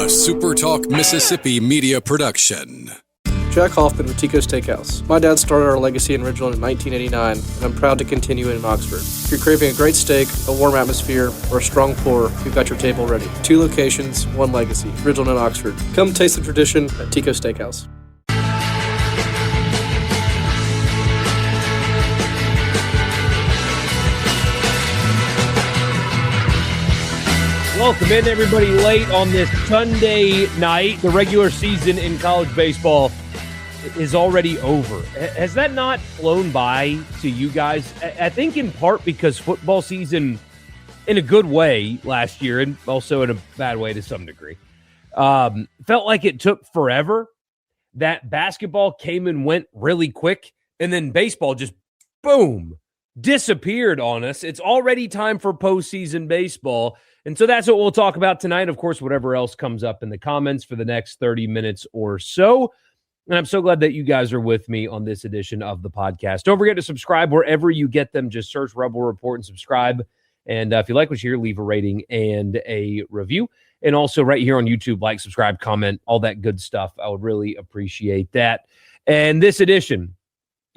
SuperTalk Mississippi media production. Jack Hoffman with Tico Steakhouse. My dad started our legacy in Ridgeland in 1989, and I'm proud to continue it in Oxford. If you're craving a great steak, a warm atmosphere, or a strong pour, we've got your table ready. 2 locations, 1 legacy, Ridgeland and Oxford. Come taste the tradition at Tico Steakhouse. Welcome in, everybody, late on this Sunday night. The regular season in college baseball is already over. Has that not flown by to you guys? I think in part because football season, in a good way last year, and also in a bad way to some degree, felt like it took forever. That basketball came and went really quick, and then baseball just, boom, disappeared on us. It's already time for postseason baseball. And so that's what we'll talk about tonight. Of course, whatever else comes up in the comments for the next 30 minutes or so. And I'm so glad that you guys are with me on this edition of the podcast. Don't forget to subscribe wherever you get them. Just search Rebel Report and subscribe. And if you like what you hear, leave a rating and a review. And also right here on YouTube, like, subscribe, comment, all that good stuff. I would really appreciate that. And this edition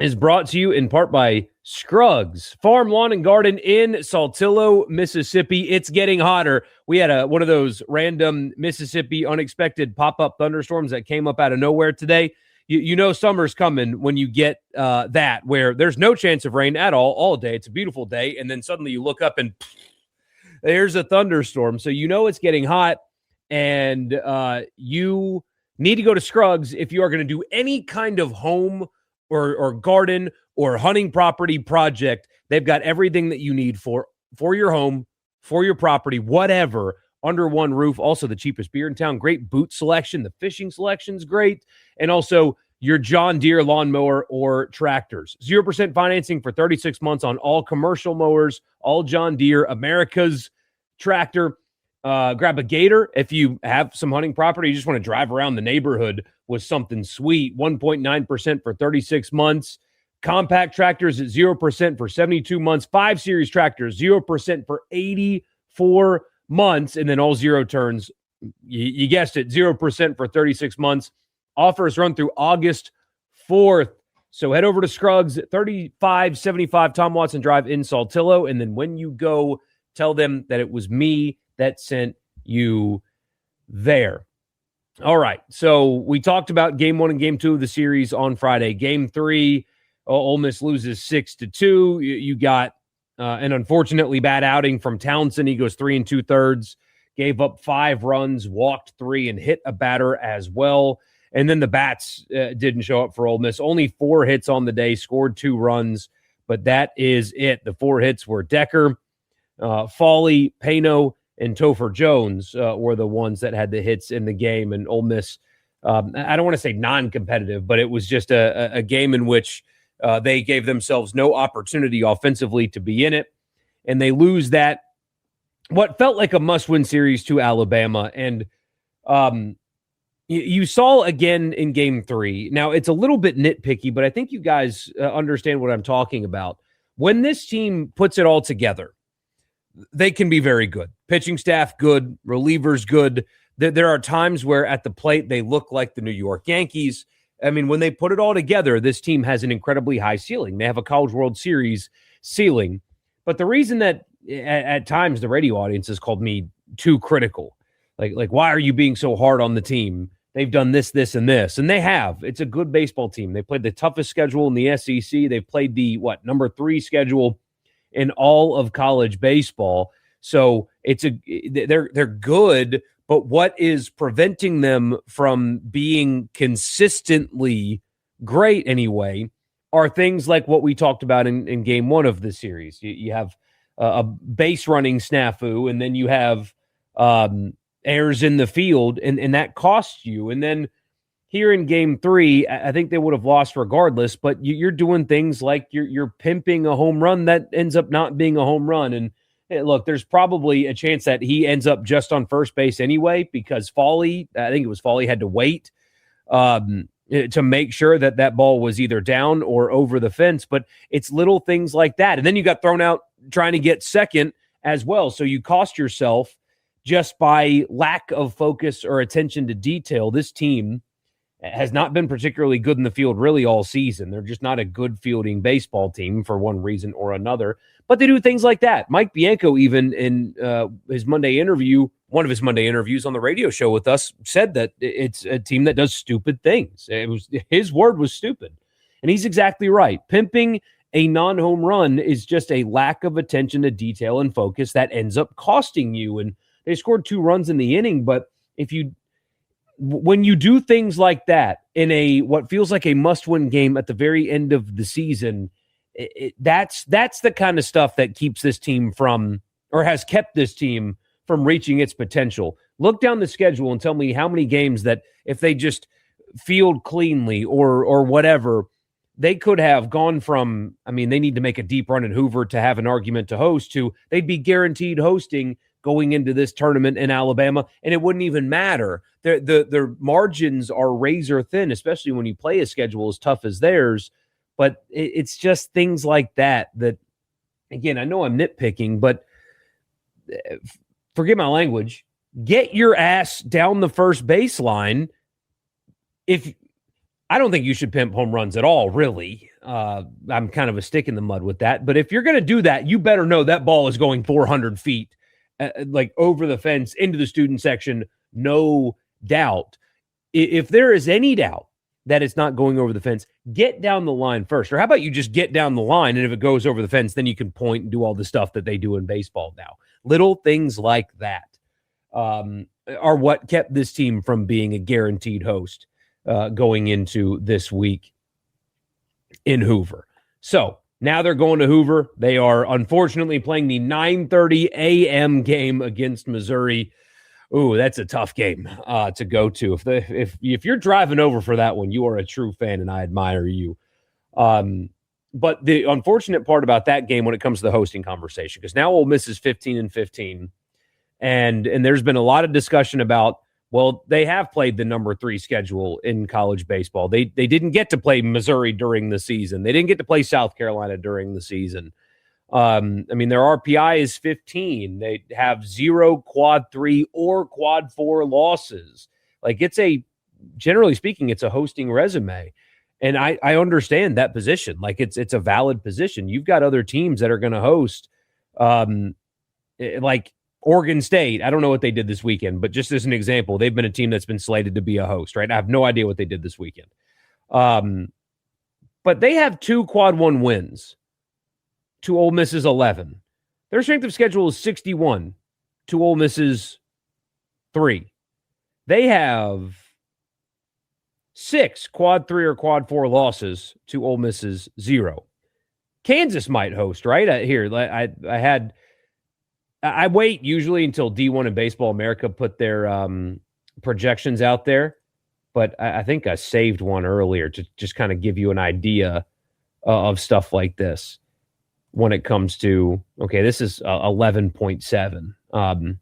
is brought to you in part by Scruggs Farm, Lawn, and Garden in Saltillo, Mississippi. It's getting hotter. We had one of those random Mississippi unexpected pop-up thunderstorms that came up out of nowhere today. You know summer's coming when you get that, where there's no chance of rain at all day. It's a beautiful day, and then suddenly you look up and there's a thunderstorm. So you know it's getting hot, and you need to go to Scruggs if you are going to do any kind of home or garden or hunting property project. They've got everything that you need for your home, for your property, whatever, under one roof. Also the cheapest beer in town. Great boot selection. The fishing selection's great. And also your John Deere lawnmower or tractors. 0% financing for 36 months on all commercial mowers, all John Deere, America's tractor. Grab a Gator if you have some hunting property. You just want to drive around the neighborhood with something sweet. 1.9% for 36 months. Compact tractors at 0% for 72 months. 5 Series tractors, 0% for 84 months. And then all zero turns, you guessed it, 0% for 36 months. Offers run through August 4th. So head over to Scruggs, 3575 Tom Watson Drive in Saltillo. And then when you go, tell them that it was me that sent you there. All right, so we talked about Game 1 and Game 2 of the series on Friday. Game 3, Ole Miss loses 6-2. You got an unfortunately bad outing from Townsend. He goes 3 2/3, gave up 5 runs, walked 3, and hit a batter as well. And then the bats didn't show up for Ole Miss. Only 4 hits on the day, scored 2 runs, but that is it. The 4 hits were Decker, Fawley, Pano, and Topher Jones were the ones that had the hits in the game. And Ole Miss, I don't want to say non-competitive, but it was just a game in which they gave themselves no opportunity offensively to be in it. And they lose that, what felt like a must-win series to Alabama. And you saw again in Game 3. Now, it's a little bit nitpicky, but I think you guys understand what I'm talking about. When this team puts it all together, they can be very good. Pitching staff, good. Relievers, good. There are times where at the plate they look like the New York Yankees. I mean, when they put it all together, this team has an incredibly high ceiling. They have a College World Series ceiling. But the reason that at times the radio audience has called me too critical, like why are you being so hard on the team? They've done this, this, and this. And they have. It's a good baseball team. They played the toughest schedule in the SEC. They've played the, number 3 schedule in all of college baseball. So they're good, but what is preventing them from being consistently great anyway are things like what we talked about in Game 1 of the series. You have a base running snafu, and then you have errors in the field, and that costs you. And then here in Game 3, I think they would have lost regardless, but you're doing things like you're pimping a home run that ends up not being a home run. And hey, look, there's probably a chance that he ends up just on first base anyway, because Fawley, had to wait to make sure that ball was either down or over the fence. But it's little things like that. And then you got thrown out trying to get second as well. So you cost yourself just by lack of focus or attention to detail, this team has not been particularly good in the field really all season. They're just not a good fielding baseball team for one reason or another. But they do things like that. Mike Bianco, even in his Monday interview, one of his Monday interviews on the radio show with us, said that it's a team that does stupid things. His word was stupid. And he's exactly right. Pimping a non-home run is just a lack of attention to detail and focus that ends up costing you. And they scored 2 runs in the inning, but when you do things like that in what feels like a must-win game at the very end of the season, that's the kind of stuff that keeps this team from, or has kept this team from reaching its potential. Look down the schedule and tell me how many games that if they just field cleanly or whatever, they could have gone from, they need to make a deep run at Hoover to have an argument to host, to they'd be guaranteed hosting going into this tournament in Alabama, and it wouldn't even matter. The margins are razor thin, especially when you play a schedule as tough as theirs. But it's just things like that, again, I know I'm nitpicking, but forgive my language, get your ass down the first baseline. I don't think you should pimp home runs at all, really. I'm kind of a stick in the mud with that. But if you're going to do that, you better know that ball is going 400 feet, like over the fence into the student section, no doubt. If there is any doubt that it's not going over the fence, get down the line first. Or how about you just get down the line, and if it goes over the fence, then you can point and do all the stuff that they do in baseball now. Little things like that are what kept this team from being a guaranteed host going into this week in Hoover. So now they're going to Hoover. They are unfortunately playing the 9:30 a.m. game against Missouri. Ooh, that's a tough game to go to. If you're driving over for that one, you are a true fan, and I admire you. But the unfortunate part about that game when it comes to the hosting conversation, because now Ole Miss is 15-15, and there's been a lot of discussion about, well, they have played the number 3 schedule in college baseball. They didn't get to play Missouri during the season. They didn't get to play South Carolina during the season. Their RPI is 15. They have 0 quad 3 or quad 4 losses. Like, generally speaking, it's a hosting resume. And I understand that position. Like, it's a valid position. You've got other teams that are going to host, like Oregon State. I don't know what they did this weekend, but just as an example, they've been a team that's been slated to be a host, right? I have no idea what they did this weekend. But they have 2 quad 1 wins to Ole Miss's 11. Their strength of schedule is 61 to Ole Miss's 3. They have 6 quad 3 or quad 4 losses to Ole Miss's 0. Kansas might host, right? I wait usually until D1 and Baseball America put their projections out there, but I think I saved one earlier to just kind of give you an idea of stuff like this when it comes to, okay, this is 11.7.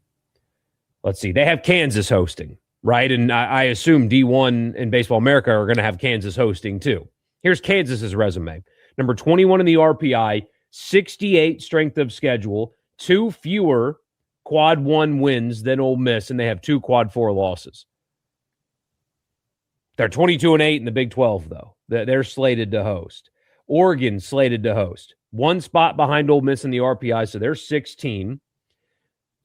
Let's see. They have Kansas hosting, right? And I assume D1 and Baseball America are going to have Kansas hosting too. Here's Kansas's resume. Number 21 in the RPI, 68 strength of schedule, 2 fewer quad 1 wins than Ole Miss, and they have 2 quad 4 losses. They're 22-8 in the Big 12, though. They're slated to host. Oregon slated to host. 1 spot behind Ole Miss in the RPI, so they're 16.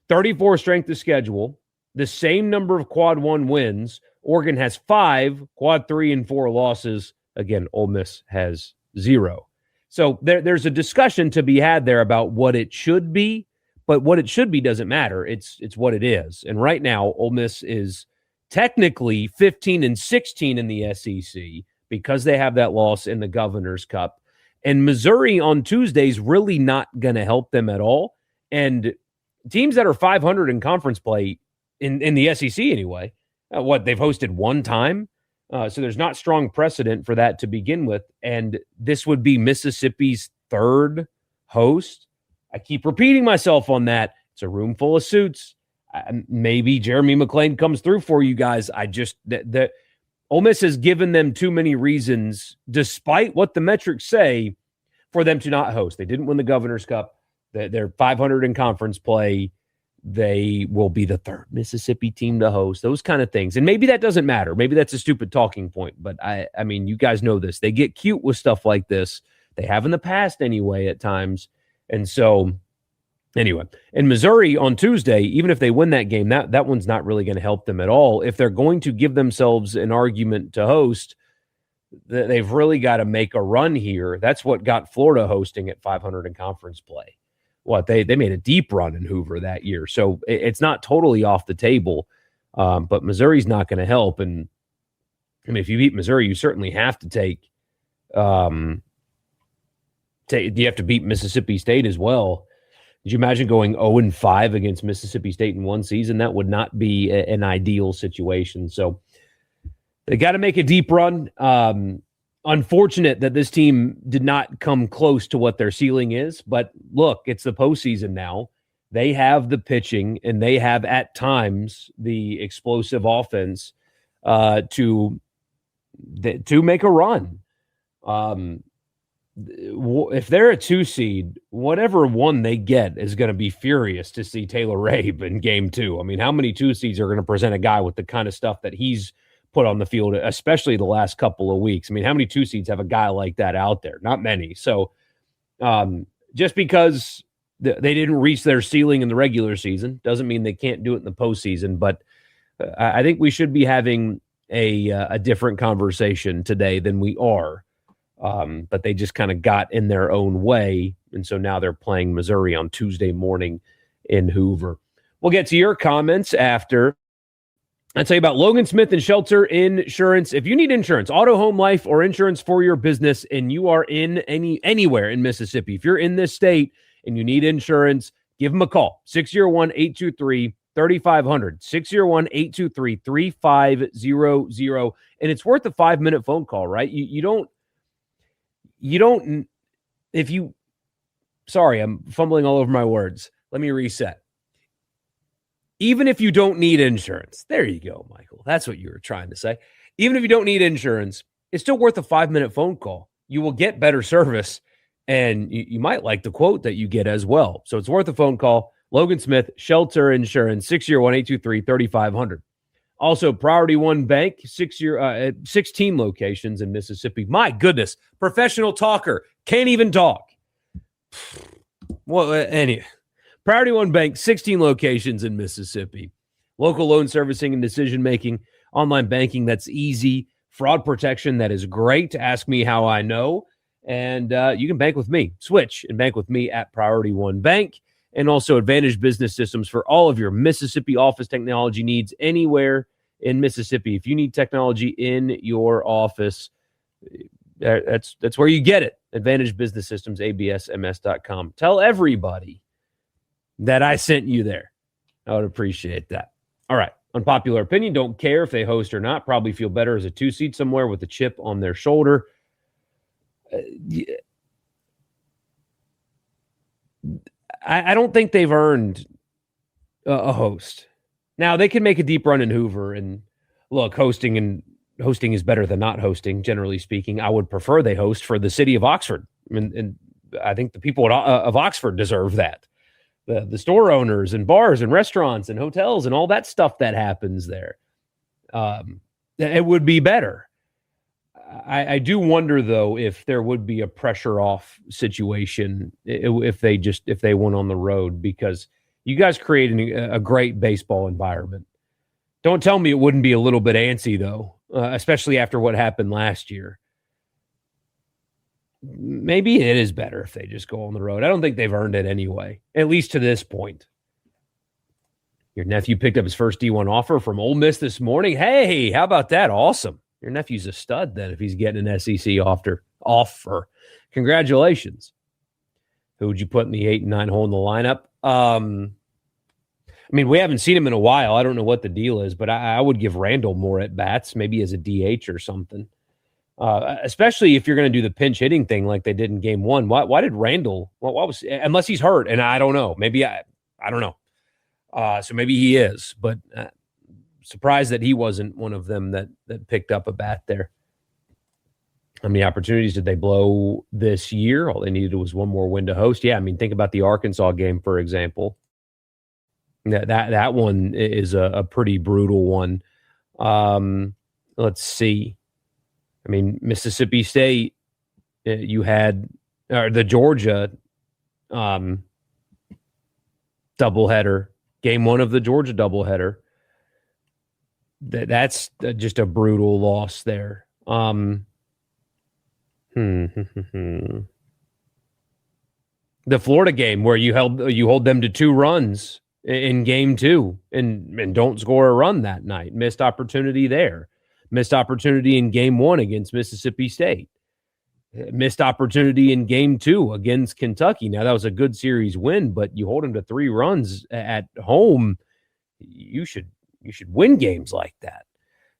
34 strength of schedule, the same number of quad 1 wins. Oregon has 5 quad 3 and 4 losses. Again, Ole Miss has 0. So there's a discussion to be had there about what it should be, but what it should be doesn't matter. It's what it is. And right now, Ole Miss is technically 15-16 in the SEC because they have that loss in the Governor's Cup. And Missouri on Tuesday is really not going to help them at all. And teams that are 500 in conference play, in the SEC anyway, they've hosted 1 time? So there's not strong precedent for that to begin with. And this would be Mississippi's 3rd host. I keep repeating myself on that. It's a room full of suits. Maybe Jeremy McClain comes through for you guys. Ole Miss has given them too many reasons, despite what the metrics say, for them to not host. They didn't win the Governor's Cup. They're 500 in conference play. they will be the third Mississippi team to host, those kind of things. And maybe that doesn't matter. Maybe that's a stupid talking point, but I mean, you guys know this. They get cute with stuff like this. They have in the past anyway at times. And so anyway, in Missouri on Tuesday, even if they win that game, that one's not really going to help them at all. If they're going to give themselves an argument to host, they've really got to make a run here. That's what got Florida hosting at 500 in conference play. They made a deep run in Hoover that year. So it's not totally off the table, but Missouri's not going to help. And I mean, if you beat Missouri, you certainly have to you have to beat Mississippi State as well. Did you imagine going 0-5 against Mississippi State in one season? That would not be an ideal situation. So they got to make a deep run. Unfortunate that this team did not come close to what their ceiling is. But look, it's the postseason now. They have the pitching and they have at times the explosive offense to make a run. If they're a 2 seed, whatever one they get is going to be furious to see Taylor Rabe in game 2. I mean, how many 2 seeds are going to present a guy with the kind of stuff that he's put on the field, especially the last couple of weeks? I mean, how many 2 seeds have a guy like that out there? Not many. So just because they didn't reach their ceiling in the regular season doesn't mean they can't do it in the postseason. But I think we should be having a different conversation today than we are. But they just kind of got in their own way. And so now they're playing Missouri on Tuesday morning in Hoover. We'll get to your comments after. I'll tell you about Logan Smith and Shelter Insurance. If you need insurance, auto, home, life, or insurance for your business, and you are in anywhere in Mississippi, if you're in this state and you need insurance, give them a call. 601-823-3500. 601-823-3500. And it's worth a 5-minute phone call, right? Sorry, I'm fumbling all over my words. Let me reset. Even if you don't need insurance, there you go, Michael. That's what you were trying to say. Even if you don't need insurance, it's still worth a 5-minute phone call. You will get better service, and you might like the quote that you get as well. So it's worth a phone call. Logan Smith, Shelter Insurance, 601-823-3500. Also, Priority One Bank, 16 locations in Mississippi. My goodness, professional talker, can't even talk. Well, Priority One Bank, 16 locations in Mississippi. Local loan servicing and decision-making, online banking that's easy, fraud protection that is great. Ask me how I know. And you can bank with me. Switch and bank with me at Priority One Bank. And also Advantage Business Systems for all of your Mississippi office technology needs anywhere in Mississippi. If you need technology in your office, that's where you get it. Advantage Business Systems, absms.com. Tell everybody that I sent you there. I would appreciate that. All right. Unpopular opinion. Don't care if they host or not. Probably feel better as a 2 seed somewhere with a chip on their shoulder. I don't think they've earned a host. Now, they can make a deep run in Hoover. And look, hosting is better than not hosting, generally speaking. I would prefer they host for the city of Oxford. And I think the people of Oxford deserve that. The store owners and bars and restaurants and hotels and all that stuff that happens there. It would be better. I do wonder, though, if there would be a pressure off situation if they went on the road, because you guys created a great baseball environment. Don't tell me it wouldn't be a little bit antsy, though, especially after what happened last year. Maybe it is better if they just go on the road. I don't think they've earned it anyway, at least to this point. Your nephew picked up his first D1 offer from Ole Miss this morning. Hey, how about that? Awesome. Your nephew's a stud then if he's getting an SEC offer. Congratulations. Who would you put in the 8 and 9 hole in the lineup? I mean, we haven't seen him in a while. I don't know what the deal is, but I would give Randall more at bats, maybe as a DH or something. Especially if you're going to do the pinch hitting thing like they did in game 1. Why did Randall? Unless he's hurt, and I don't know. Maybe I don't know. So maybe he is, but surprised that he wasn't one of them that picked up a bat there. How many opportunities did they blow this year? All they needed was one more win to host. Yeah, I mean, think about the Arkansas game, for example. That one is a pretty brutal one. Let's see. I mean, Mississippi State, you had the Georgia doubleheader, game one of the Georgia doubleheader. That's just a brutal loss there. The Florida game where you hold them to 2 runs in game 2 and don't score a run that night. Missed opportunity there. Missed opportunity in game 1 against Mississippi State. Missed opportunity in game 2 against Kentucky. Now, that was a good series win, but you hold them to 3 runs at home, you should win games like that.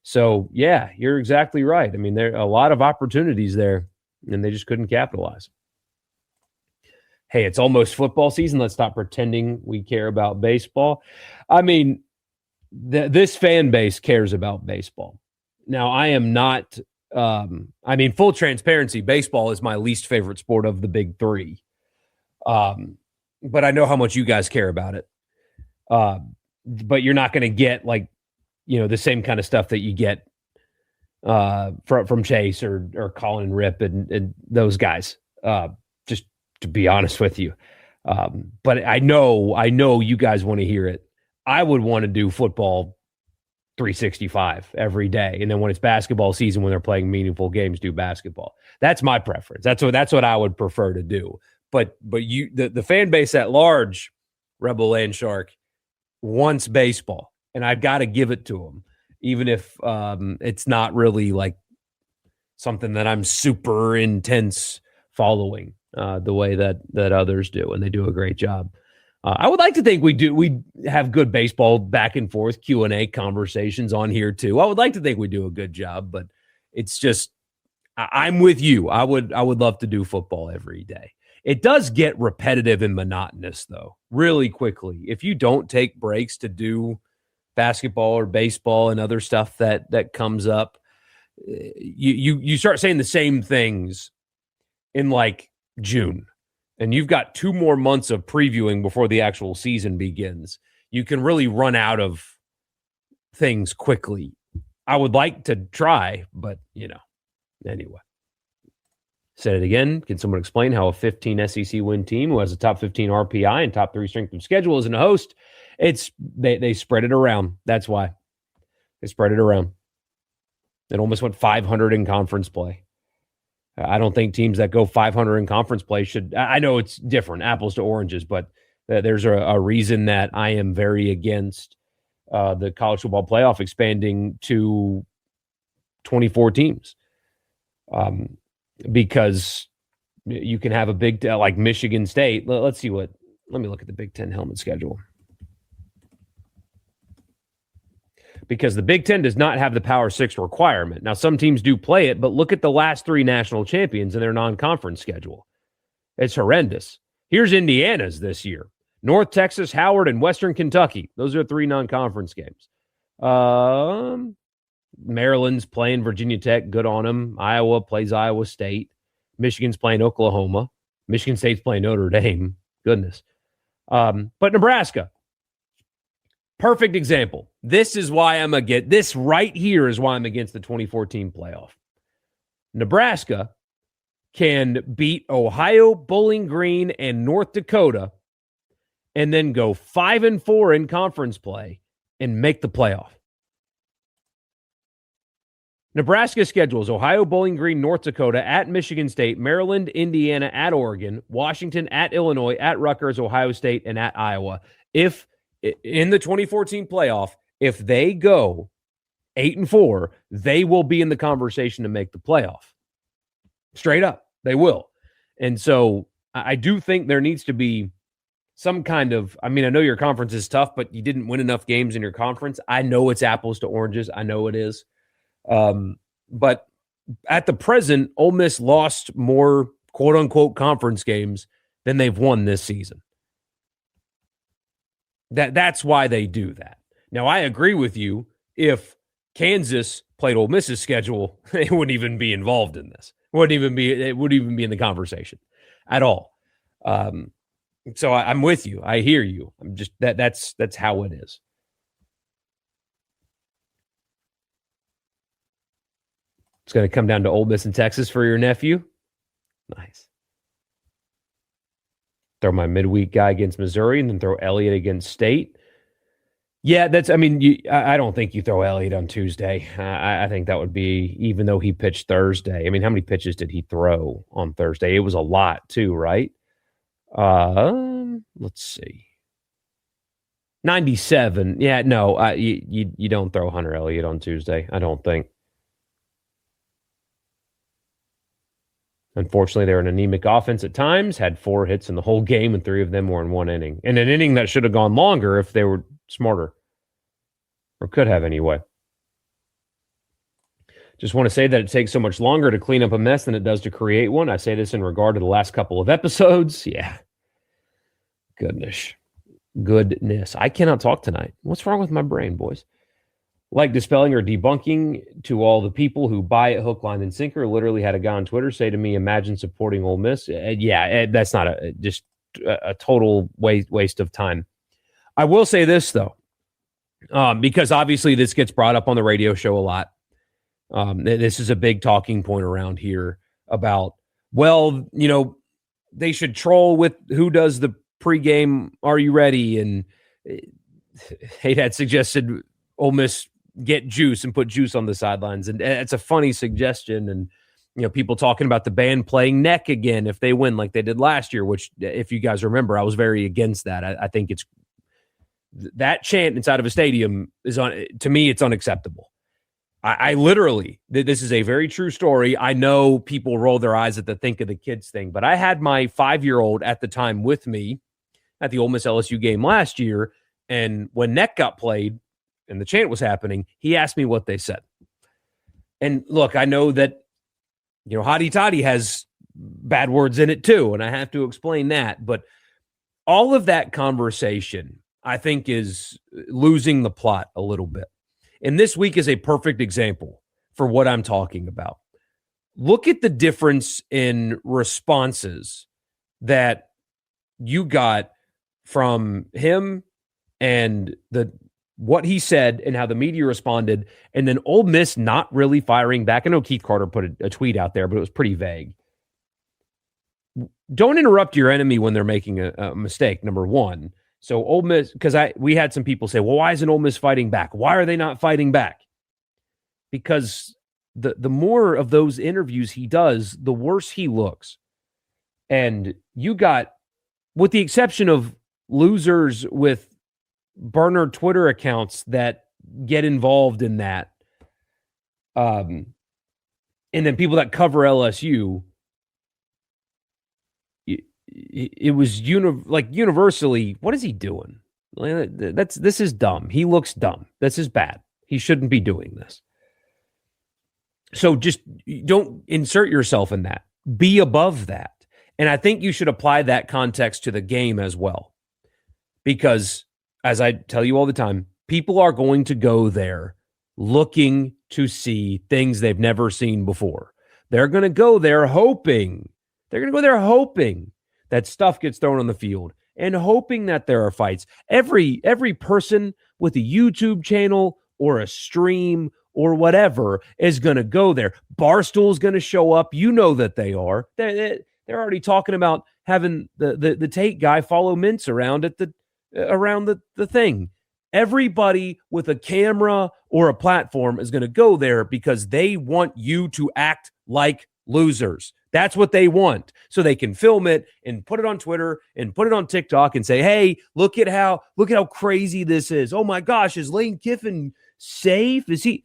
So, yeah, you're exactly right. I mean, there are a lot of opportunities there, and they just couldn't capitalize. Hey, it's almost football season. Let's stop pretending we care about baseball. I mean, this fan base cares about baseball. Now, I am not full transparency, baseball is my least favorite sport of the big 3. But I know how much you guys care about it. But you're not going to get the same kind of stuff that you get from Chase or Colin Rip and those guys. Just to be honest with you. But I know you guys want to hear it. I would want to do football 365 every day. And then when it's basketball season, when they're playing meaningful games, do basketball. That's my preference. That's what I would prefer to do. But the fan base at large, Rebel Land Shark, wants baseball. And I've got to give it to them, even if it's not really like something that I'm super intense following the way that others do. And they do a great job. I would like to think we have good baseball back and forth Q&A conversations on here too. I would like to think we do a good job, but it's just, I'm with you. I would love to do football every day. It does get repetitive and monotonous though, really quickly. If you don't take breaks to do basketball or baseball and other stuff that comes up, you start saying the same things in like June. And you've got 2 more months of previewing before the actual season begins. You can really run out of things quickly. I would like to try, but, anyway. Said it again. Can someone explain how a 15 SEC win team who has a top 15 RPI and top 3 strength of schedule isn't a host? They spread it around. That's why. They spread it around. It almost went 500 in conference play. I don't think teams that go 500 in conference play should. I know it's different, apples to oranges, but there's a reason that I am very against the college football playoff expanding to 24 teams, because you can have a big like Michigan State. Let me look at the Big Ten helmet schedule. Because the Big Ten does not have the Power 6 requirement. Now, some teams do play it, but look at the last 3 national champions in their non-conference schedule. It's horrendous. Here's Indiana's this year. North Texas, Howard, and Western Kentucky. Those are 3 non-conference games. Maryland's playing Virginia Tech. Good on them. Iowa plays Iowa State. Michigan's playing Oklahoma. Michigan State's playing Notre Dame. Goodness. But Nebraska. Perfect example. This right here is why I'm against the 2014 playoff. Nebraska can beat Ohio, Bowling Green, and North Dakota and then go 5-4 in conference play and make the playoff. Nebraska schedules Ohio, Bowling Green, North Dakota, at Michigan State, Maryland, Indiana, at Oregon, Washington, at Illinois, at Rutgers, Ohio State, and at Iowa. If in the 2014 playoff, if they go 8-4, they will be in the conversation to make the playoff. Straight up, they will. And so I do think there needs to be some kind of, I know your conference is tough, but you didn't win enough games in your conference. I know it's apples to oranges. I know it is. But at the present, Ole Miss lost more quote-unquote conference games than they've won this season. That's why they do that. Now, I agree with you. If Kansas played Ole Miss's schedule, they wouldn't even be involved in this. It wouldn't even be in the conversation at all. So I'm with you. I hear you. I'm just that's how it is. It's going to come down to Ole Miss and Texas for your nephew. Nice. Throw my midweek guy against Missouri and then throw Elliott against State. Yeah, I don't think you throw Elliott on Tuesday. I think that would be, even though he pitched Thursday. I mean, how many pitches did he throw on Thursday? It was a lot too, right? Let's see. 97. Yeah, no, you don't throw Hunter Elliott on Tuesday, I don't think. Unfortunately, they're an anemic offense at times, had 4 hits in the whole game, and 3 of them were in 1 inning. In an inning that should have gone longer if they were smarter. Or could have anyway. Just want to say that it takes so much longer to clean up a mess than it does to create one. I say this in regard to the last couple of episodes. Yeah. Goodness. I cannot talk tonight. What's wrong with my brain, boys? Like dispelling or debunking to all the people who buy it hook, line, and sinker. Literally had a guy on Twitter say to me, imagine supporting Ole Miss. That's not just a total waste of time. I will say this, though, because obviously this gets brought up on the radio show a lot. This is a big talking point around here about, they should troll with who does the pregame, are you ready? And Hate had suggested Ole Miss get Juice and put Juice on the sidelines. And it's a funny suggestion. And, people talking about the band playing neck again if they win like they did last year, which, if you guys remember, I was very against that. I think it's that chant inside of a stadium to me, it's unacceptable. I literally, this is a very true story. I know people roll their eyes at the think of the kids thing, but I had my 5-year-old at the time with me at the Ole Miss LSU game last year. And when neck got played and the chant was happening, he asked me what they said. And look, I know that, Hotty Toddy has bad words in it too, and I have to explain that. But all of that conversation, I think, is losing the plot a little bit. And this week is a perfect example for what I'm talking about. Look at the difference in responses that you got from him and what he said and how the media responded, and then Ole Miss not really firing back. I know Keith Carter put a tweet out there, but it was pretty vague. Don't interrupt your enemy when they're making a mistake, number one. So Ole Miss, because we had some people say, well, why isn't Ole Miss fighting back? Why are they not fighting back? Because the more of those interviews he does, the worse he looks. And you got, with the exception of losers with burner Twitter accounts that get involved in that, and then people that cover LSU, it was universally, what is he doing? This is dumb. He looks dumb. This is bad. He shouldn't be doing this. So just don't insert yourself in that. Be above that. And I think you should apply that context to the game as well. Because, as I tell you all the time, people are going to go there looking to see things they've never seen before. They're going to go there hoping. That stuff gets thrown on the field and hoping that there are fights. Every person with a YouTube channel or a stream or whatever is going to go there. Barstool's going to show up. You know that they are. They're already talking about having the Tate guy follow Mintz around at around the thing. Everybody with a camera or a platform is going to go there because they want you to act like losers. That's what they want. So they can film it and put it on Twitter and put it on TikTok and say, hey, look at how crazy this is. Oh my gosh, is Lane Kiffin safe? Is he?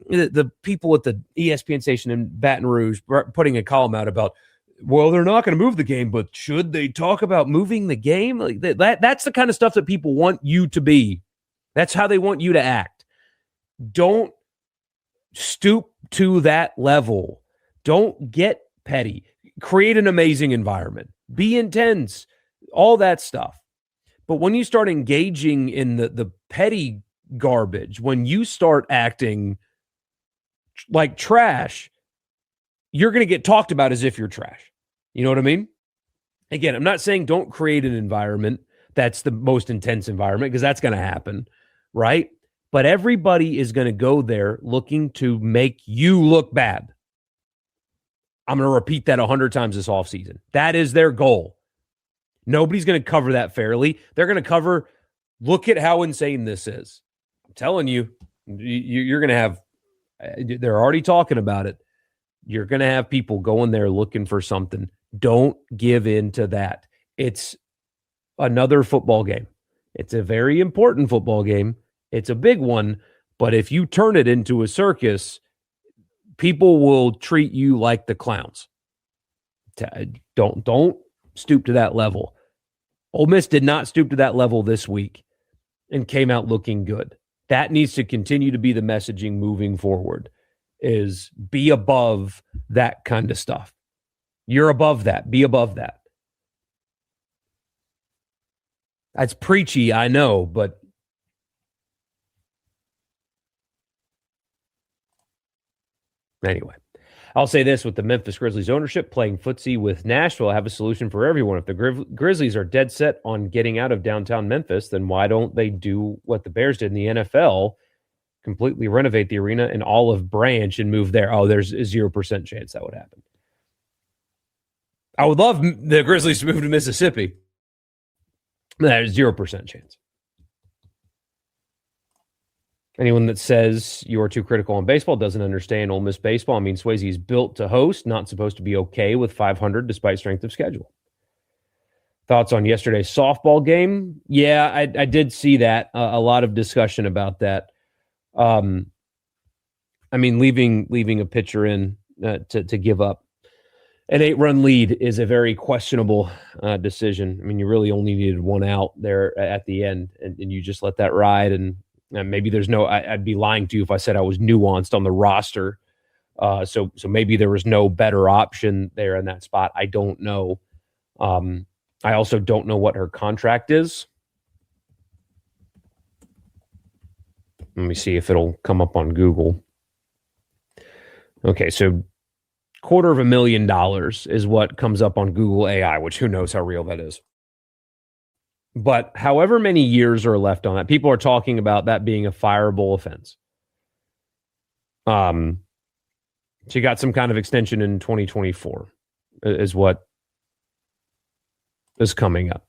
The people at the ESPN station in Baton Rouge putting a column out about, well, they're not going to move the game, but should they talk about moving the game? Like that's the kind of stuff that people want you to be. That's how they want you to act. Don't stoop to that level. Don't get petty. Create an amazing environment. Be intense. All that stuff. But when you start engaging in the petty garbage, when you start acting like trash, you're going to get talked about as if you're trash. You know what I mean? Again, I'm not saying don't create an environment that's the most intense environment, because that's going to happen, right? But everybody is going to go there looking to make you look bad. I'm going to repeat that 100 times this offseason. That is their goal. Nobody's going to cover that fairly. They're going to cover, look at how insane this is. I'm telling you, you're going to have, they're already talking about it. You're going to have people going there looking for something. Don't give in to that. It's another football game. It's a very important football game. It's a big one. But if you turn it into a circus, people will treat you like the clowns. Don't stoop to that level. Ole Miss did not stoop to that level this week and came out looking good. That needs to continue to be the messaging moving forward, is be above that kind of stuff. You're above that. Be above that. That's preachy, I know, but anyway, I'll say this: with the Memphis Grizzlies ownership playing footsie with Nashville, I have a solution for everyone. If the Grizzlies are dead set on getting out of downtown Memphis, then why don't they do what the Bears did in the NFL, completely renovate the arena in Olive Branch and move there? Oh, there's a 0% chance that would happen. I would love the Grizzlies to move to Mississippi. There's 0% chance. Anyone that says you're too critical on baseball doesn't understand Ole Miss baseball. I mean, Swayze is built to host, not supposed to be okay with 500 despite strength of schedule. Thoughts on yesterday's softball game? Yeah, I did see that. A lot of discussion about that. I mean, leaving a pitcher in to give up an 8-run lead is a very questionable decision. I mean, you really only needed one out there at the end, and you just let that ride. And maybe there's no, I'd be lying to you if I said I was nuanced on the roster. So maybe there was no better option there in that spot. I don't know. I also don't know what her contract is. Let me see if it'll come up on Google. Okay, so $250,000 is what comes up on Google AI, which who knows how real that is. But however many years are left on that, people are talking about that being a fireable offense. She got some kind of extension in 2024 is what is coming up.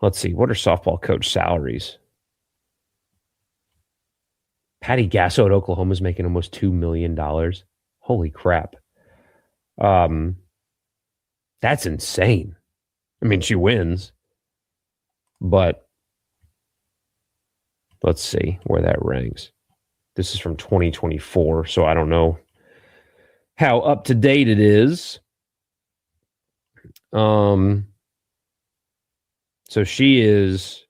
Let's see. What are softball coach salaries? Patty Gasso at Oklahoma is making almost $2 million. Holy crap. That's insane. I mean, she wins, but let's see where that ranks. This is from 2024, so I don't know how up to date it is. So she is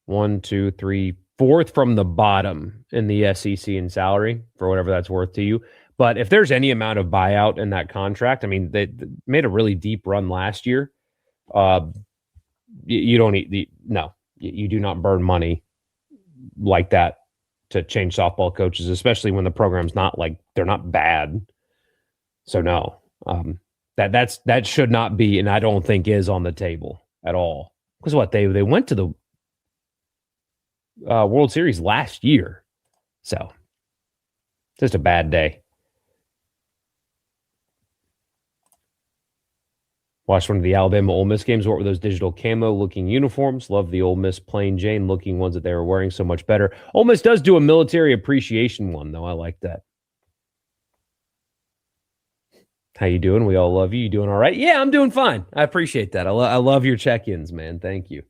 4th from the bottom in the SEC in salary, for whatever that's worth to you. But if there's any amount of buyout in that contract, I mean, they made a really deep run last year. You don't need you do not burn money like that to change softball coaches, especially when the program's not like, they're not bad. So no, that should not be, and I don't think is on the table at all. Because what they went to the World Series last year, so just a bad day. Watched one of the Alabama Ole Miss games. What were those digital camo looking uniforms? Love the Ole Miss plain Jane looking ones that they were wearing, so much better. Ole Miss does do a military appreciation one, though. I like that. How you doing? We all love you. You doing all right? Yeah, I'm doing fine. I appreciate that. I love your check-ins, man. Thank you.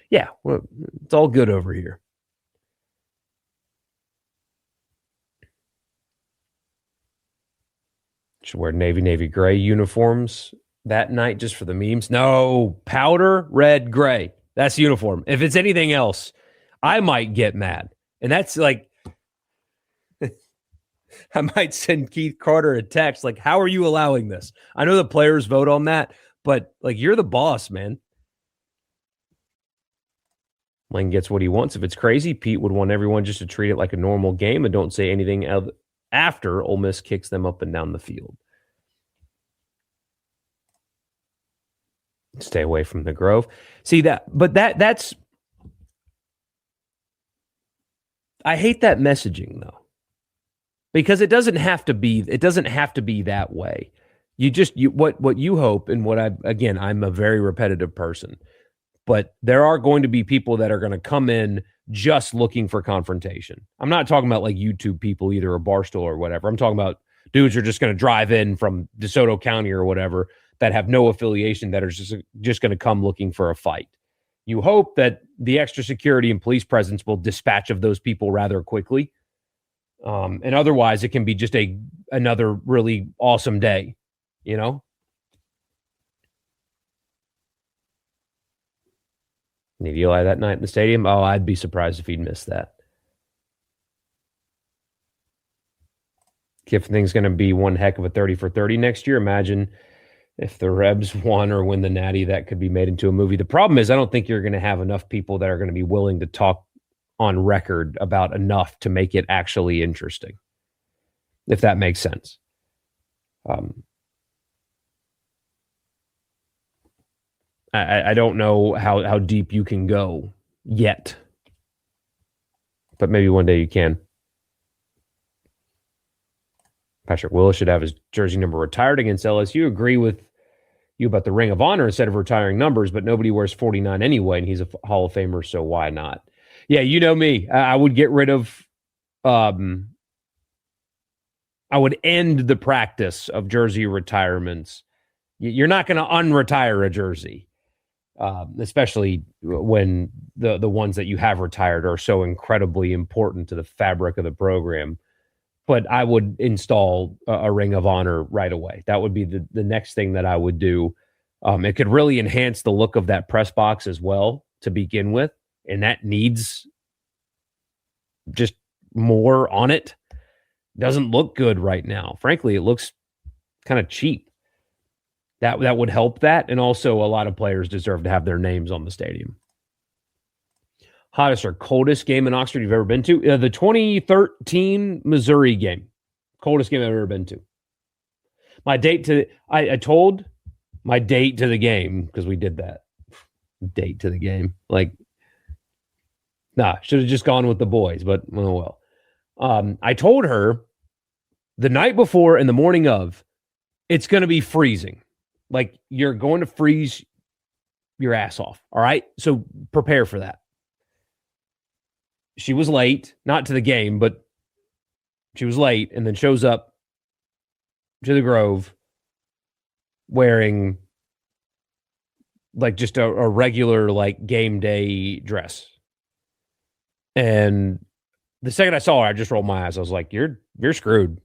Yeah, well, it's all good over here. Should wear navy gray uniforms that night just for the memes. No, powder red gray. That's the uniform. If it's anything else, I might get mad. And that's like, I might send Keith Carter a text like, how are you allowing this? I know the players vote on that, but like, you're the boss, man. Lane gets what he wants. If it's crazy, Pete would want everyone just to treat it like a normal game and don't say anything after Ole Miss kicks them up and down the field. Stay away from the Grove. See that, but that's. I hate that messaging though, because it doesn't have to be. It doesn't have to be that way. What you hope, and what I'm a very repetitive person, but there are going to be people that are going to come in just looking for confrontation. I'm not talking about like YouTube people either, or Barstool or whatever. I'm talking about dudes who are just going to drive in from DeSoto County or whatever that have no affiliation, that are just going to come looking for a fight. You hope that the extra security and police presence will dispatch of those people rather quickly. And otherwise, it can be just another really awesome day, you know? Need Eli that night in the stadium? Oh, I'd be surprised if he'd miss that. Kifling's going to be one heck of a 30 for 30 next year. Imagine if the Rebs won or win the Natty, that could be made into a movie. The problem is I don't think you're going to have enough people that are going to be willing to talk on record about enough to make it actually interesting, if that makes sense. I don't know how deep you can go yet, but maybe one day you can. Patrick Willis should have his jersey number retired against LSU. Agree with you about the Ring of Honor instead of retiring numbers, but nobody wears 49 anyway, and he's a Hall of Famer, so why not? Yeah, you know me. I would get rid of I would end the practice of jersey retirements. You're not going to unretire a jersey. Especially when the ones that you have retired are so incredibly important to the fabric of the program. But I would install a Ring of Honor right away. That would be the next thing that I would do. It could really enhance the look of that press box as well to begin with, and that needs just more on it. Doesn't look good right now. Frankly, it looks kind of cheap. That would help that. And also, a lot of players deserve to have their names on the stadium. Hottest or coldest game in Oxford you've ever been to? The 2013 Missouri game. Coldest game I've ever been to. My date to... I told my date to the game, because we did that. Date to the game. Like, should have just gone with the boys, but oh well. I told her the night before and the morning of, it's going to be freezing. Like, you're going to freeze your ass off. All right? So prepare for that. She was late, not to the game, but she was late, and then shows up to the Grove wearing like just a regular like game day dress. And the second I saw her, I just rolled my eyes. I was like, you're screwed.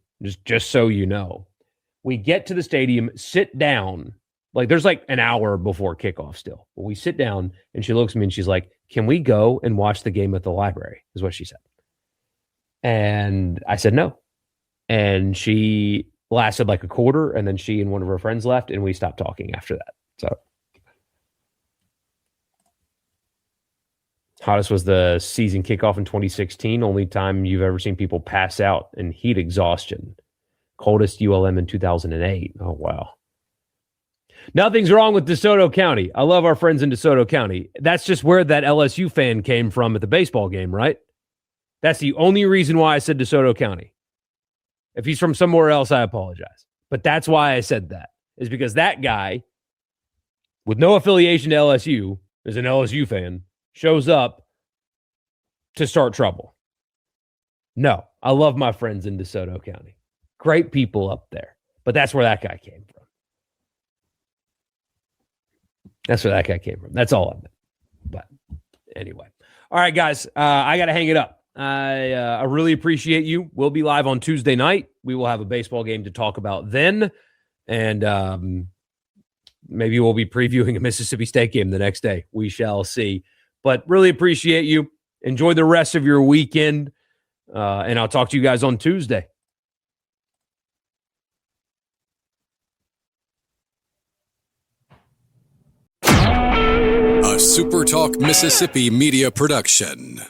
Just so you know. We get to the stadium, sit down. Like, there's like an hour before kickoff still. But we sit down, and she looks at me, and she's like, can we go and watch the game at the library, is what she said. And I said no. And she lasted like a quarter, and then she and one of her friends left, and we stopped talking after that. So, hottest was the season kickoff in 2016. Only time you've ever seen people pass out in heat exhaustion. Coldest ULM in 2008. Oh, wow. Nothing's wrong with DeSoto County. I love our friends in DeSoto County. That's just where that LSU fan came from at the baseball game, right? That's the only reason why I said DeSoto County. If he's from somewhere else, I apologize. But that's why I said that, is because that guy, with no affiliation to LSU, is an LSU fan, shows up to start trouble. No, I love my friends in DeSoto County. Great people up there. But that's where that guy came from. That's where that guy came from. That's all I meant. But anyway. All right, guys. I got to hang it up. I really appreciate you. We'll be live on Tuesday night. We will have a baseball game to talk about then. And maybe we'll be previewing a Mississippi State game the next day. We shall see. But really appreciate you. Enjoy the rest of your weekend. And I'll talk to you guys on Tuesday. A SuperTalk Mississippi media production.